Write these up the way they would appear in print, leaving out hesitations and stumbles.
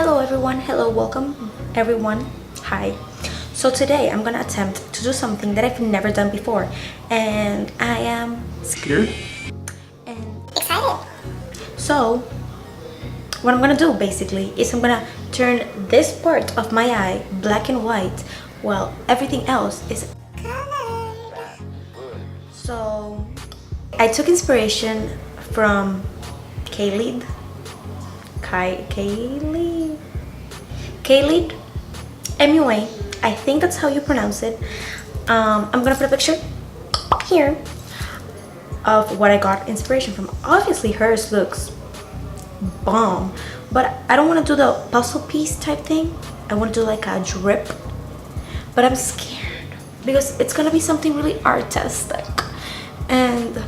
Hello everyone, hello, welcome everyone, hi. So today I'm gonna attempt to do something that I've never done before, and I am scared and excited. So what I'm gonna do basically is I'm gonna turn this part of my eye black and white while everything else is colored. So I took inspiration from Khalid MUA, I think that's how you pronounce it. I'm gonna put a picture here of what I got inspiration from. Obviously hers looks bomb, but I don't want to do the puzzle piece type thing. I want to do like a drip, but I'm scared because it's gonna be something really artistic and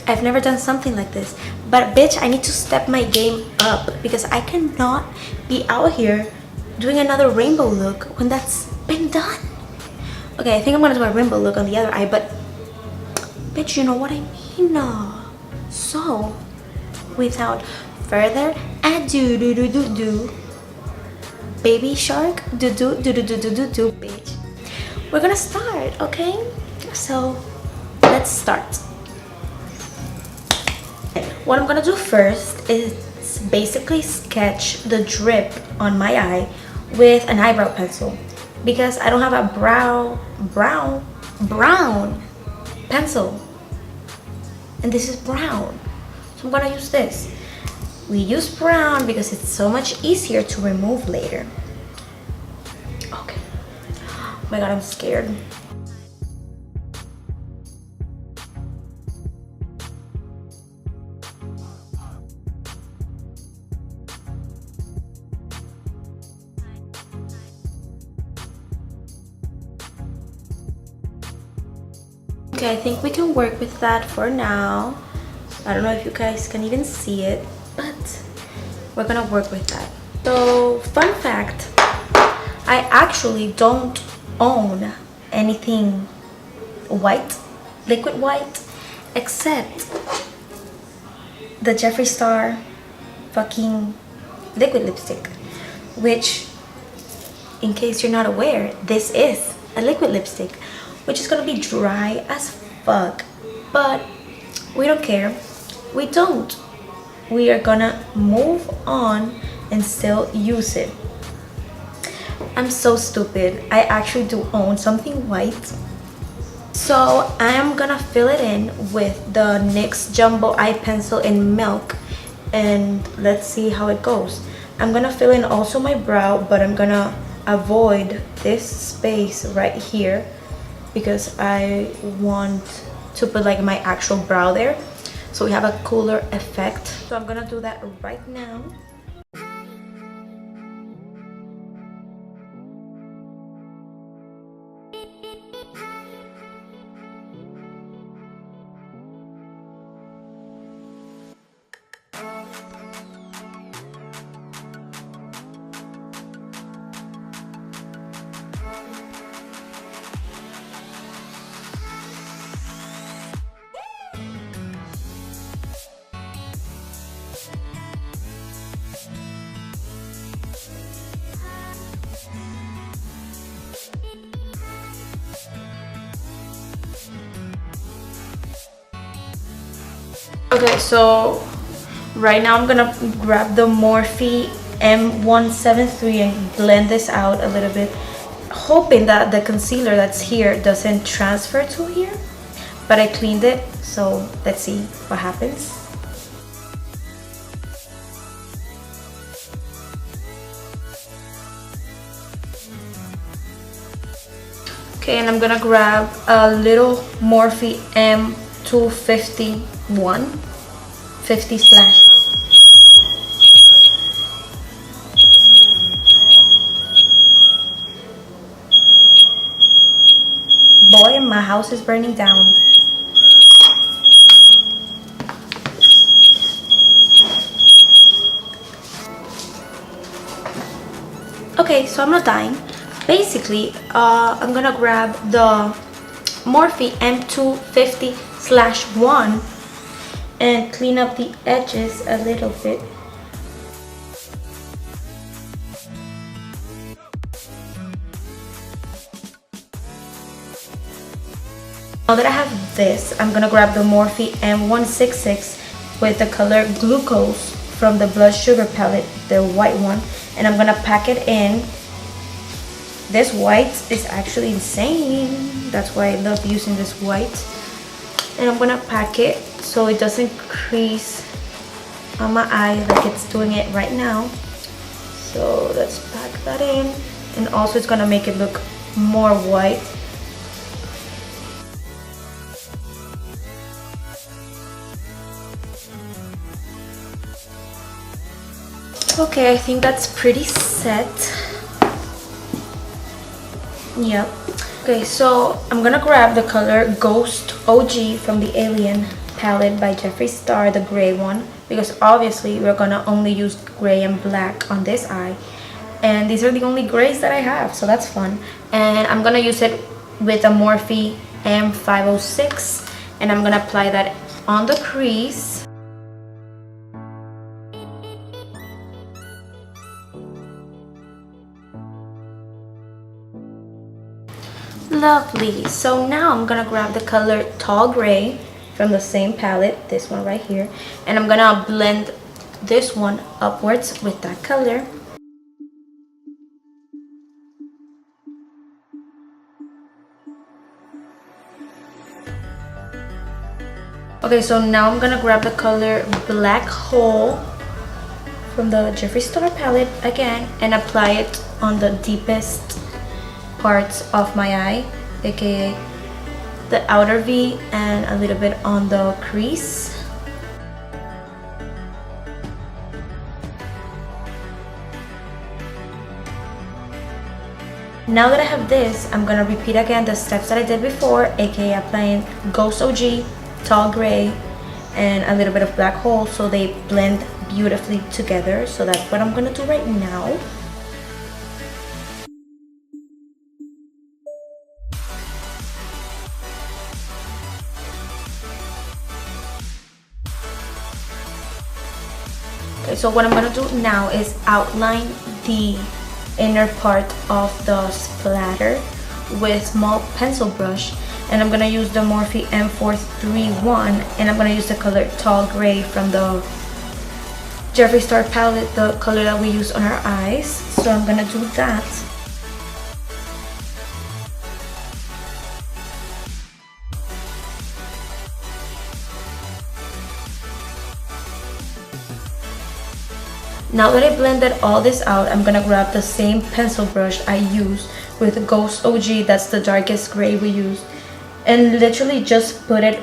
I've never done something like this. But bitch, I need to step my game up because I cannot be out here doing another rainbow look when that's been done. Okay, I think I'm gonna do a rainbow look on the other eye, but bitch, you know what I mean. So without further ado, baby shark, bitch, we're gonna start. Okay, so let's start. What I'm gonna do first is basically sketch the drip on my eye with an eyebrow pencil because I don't have a brown pencil, and this is brown, so I'm gonna use this. We use brown because it's so much easier to remove later. Okay, oh my god, I'm scared. Okay, I think we can work with that for now. I don't know if you guys can even see it, but we're gonna work with that. So, fun fact, I actually don't own anything white, liquid white, except the Jeffree Star fucking liquid lipstick, which, in case you're not aware, this is a liquid lipstick, which is gonna be dry as fuck, but we don't care. We don't. We are gonna move on and still use it. I'm so stupid. I actually do own something white. So I am gonna fill it in with the NYX Jumbo Eye Pencil in Milk, and let's see how it goes. I'm gonna fill in also my brow, but I'm gonna avoid this space right here because I want to put like my actual brow there so we have a cooler effect. So I'm gonna do that right now. Okay, so right now I'm gonna grab the Morphe M173 and blend this out a little bit, hoping that the concealer that's here doesn't transfer to here, but I cleaned it, so let's see what happens. Okay, and I'm gonna grab a little Morphe M251 50 slash. Boy, my house is burning down. Okay, so I'm not dying. Basically, I'm gonna grab the Morphe M250/1 and clean up the edges a little bit. Now that I have this, I'm gonna grab the Morphe M166 with the color Glucose from the Blush Sugar palette, the white one, and I'm gonna pack it in. This white is actually insane. That's why I love using this white. And I'm gonna pack it so it doesn't crease on my eye like it's doing it right now. So let's pack that in. And also it's gonna make it look more white. Okay, I think that's pretty set. Yep. Okay, so I'm gonna grab the color Ghost OG from the Alien palette by Jeffree Star, the gray one, because obviously we're gonna only use gray and black on this eye, and these are the only grays that I have, so that's fun. And I'm gonna use it with a Morphe M506, and I'm gonna apply that on the crease. Lovely. So now I'm gonna grab the color Tall Gray from the same palette, this one right here, and I'm gonna blend this one upwards with that color. Okay, so now I'm gonna grab the color Black Hole from the Jeffree Star palette again and apply it on the deepest parts of my eye, aka the outer V and a little bit on the crease. Now that I have this, I'm gonna repeat again the steps that I did before, aka applying Ghost OG, Tall Gray, and a little bit of Black Hole so they blend beautifully together. So that's what I'm gonna do right now. Okay, so what I'm gonna do now is outline the inner part of the splatter with small pencil brush, and I'm gonna use the Morphe M431, and I'm gonna use the color Tall Gray from the Jeffree Star palette, the color that we use on our eyes. So I'm gonna do that. Now that I blended all this out, I'm gonna grab the same pencil brush I used with Ghost OG, that's the darkest gray we used, and literally just put it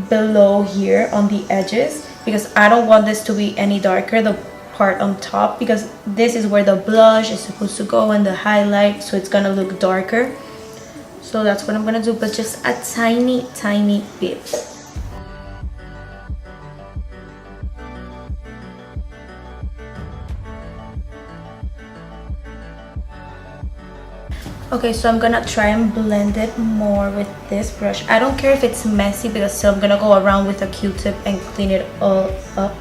below here on the edges, because I don't want this to be any darker, the part on top, because this is where the blush is supposed to go and the highlight, so it's gonna look darker. So that's what I'm gonna do, but just a tiny bit. Okay, so I'm gonna try and blend it more with this brush. I don't care if it's messy because still I'm gonna go around with a Q-tip and clean it all up.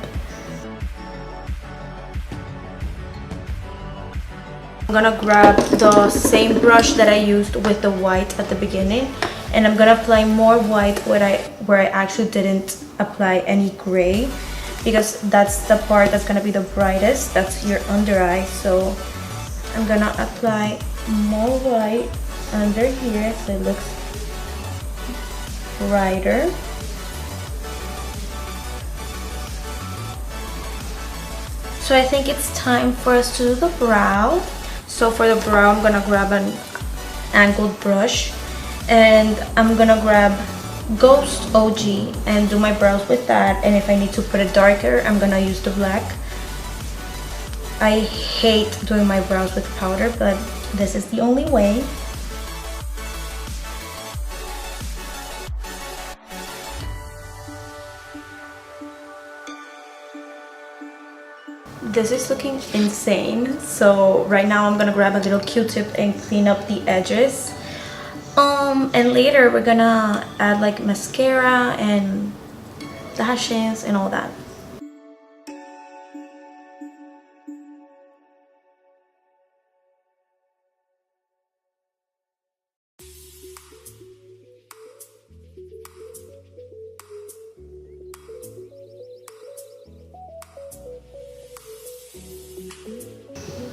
I'm gonna grab the same brush that I used with the white at the beginning, and I'm gonna apply more white where I actually didn't apply any gray, because that's the part that's gonna be the brightest. That's your under eye. So I'm gonna apply more white under here so it looks brighter. So I think it's time for us to do the brow. So for the brow, I'm gonna grab an angled brush, and I'm gonna grab Ghost OG and do my brows with that. And if I need to put it darker, I'm gonna use the black. I hate doing my brows with powder, but this is the only way. This is looking insane. So right now I'm gonna grab a little Q-tip and clean up the edges. And later we're gonna add like mascara and lashes and all that.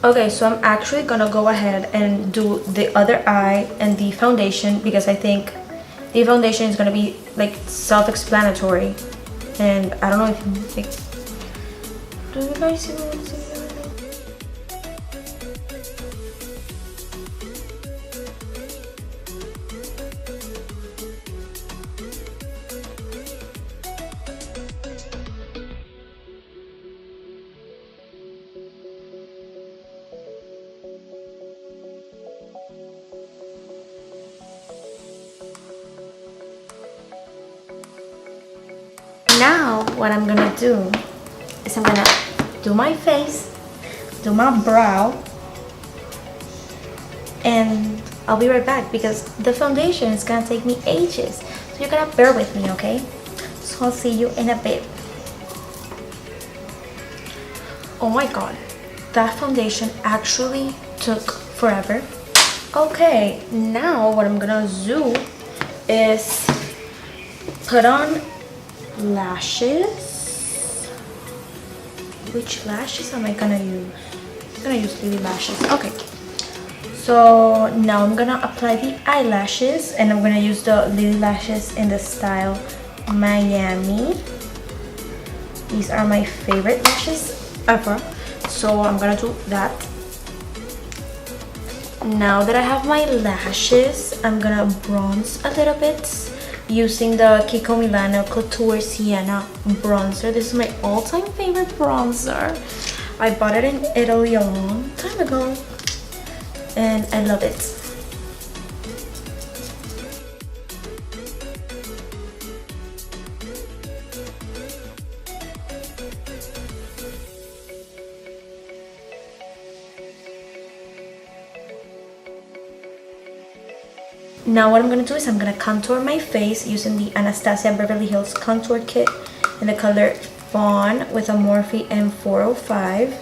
Okay, so I'm actually gonna go ahead and do the other eye and the foundation because I think the foundation is gonna be like self-explanatory, and I don't know if you like. Do you guys see what I'm saying? Now what I'm gonna do is I'm gonna do my face, do my brow, and I'll be right back because the foundation is gonna take me ages, so you're gonna bear with me, okay? So I'll see you in a bit. Oh my god, that foundation actually took forever. Okay, now what I'm gonna do is put on lashes. Which lashes am I gonna use? I'm gonna use Lily lashes. Okay, so now I'm gonna apply the eyelashes, and I'm gonna use the Lily lashes in the style Miami. These are my favorite lashes ever, so I'm gonna do that. Now that I have my lashes, I'm gonna bronze a little bit using the Kiko Milano Couture Sienna bronzer. This is my all-time favorite bronzer. I bought it in Italy a long time ago and I love it. Now what I'm going to do is I'm going to contour my face using the Anastasia Beverly Hills Contour Kit in the color Fawn with a Morphe M405.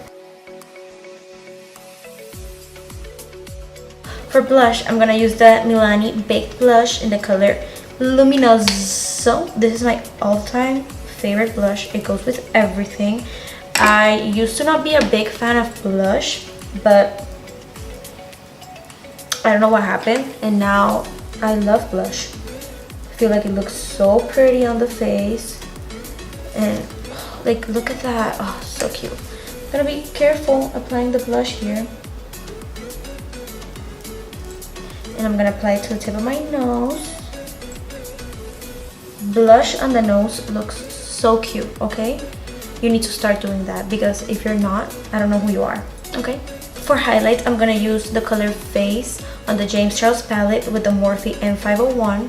For blush, I'm going to use the Milani Baked Blush in the color Luminoso. This is my all-time favorite blush. It goes with everything. I used to not be a big fan of blush, but I don't know what happened, and now I love blush. I feel like it looks so pretty on the face, and like look at that. Oh, so cute. I'm gonna be careful applying the blush here, and I'm gonna apply it to the tip of my nose. Blush on the nose looks so cute, okay? You need to start doing that, because if you're not, I don't know who you are, okay? For highlight, I'm gonna use the color Face on the James Charles palette with the Morphe M501.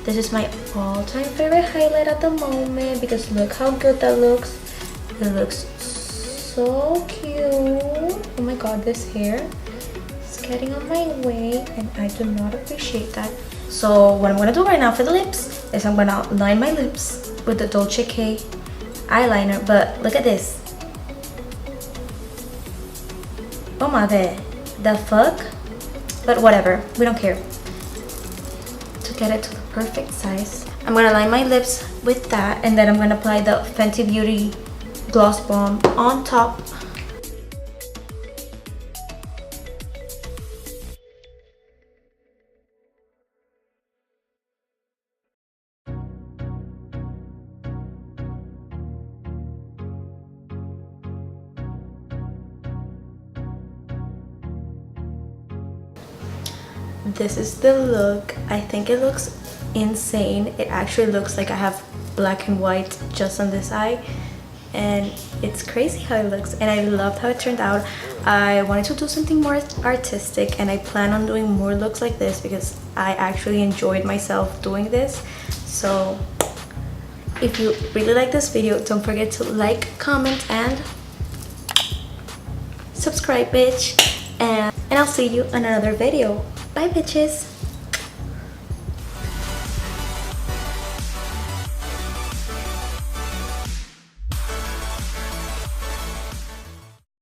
This is my all-time favorite highlight at the moment because look how good that looks. It looks so cute. Oh my god, this hair is getting on my way and I do not appreciate that. So what I'm gonna do right now for the lips is I'm gonna line my lips with the Dolce K eyeliner, but look at this. Oh my god, the fuck? But whatever, we don't care. To get it to the perfect size, I'm gonna line my lips with that, and then I'm gonna apply the Fenty Beauty Gloss Bomb on top. This is the look. I think it looks insane. It actually looks like I have black and white just on this eye, and it's crazy how it looks, and I loved how it turned out. I wanted to do something more artistic, and I plan on doing more looks like this because I actually enjoyed myself doing this. So if you really like this video, don't forget to like, comment, and subscribe, bitch, and I'll see you in another video. Bye, bitches.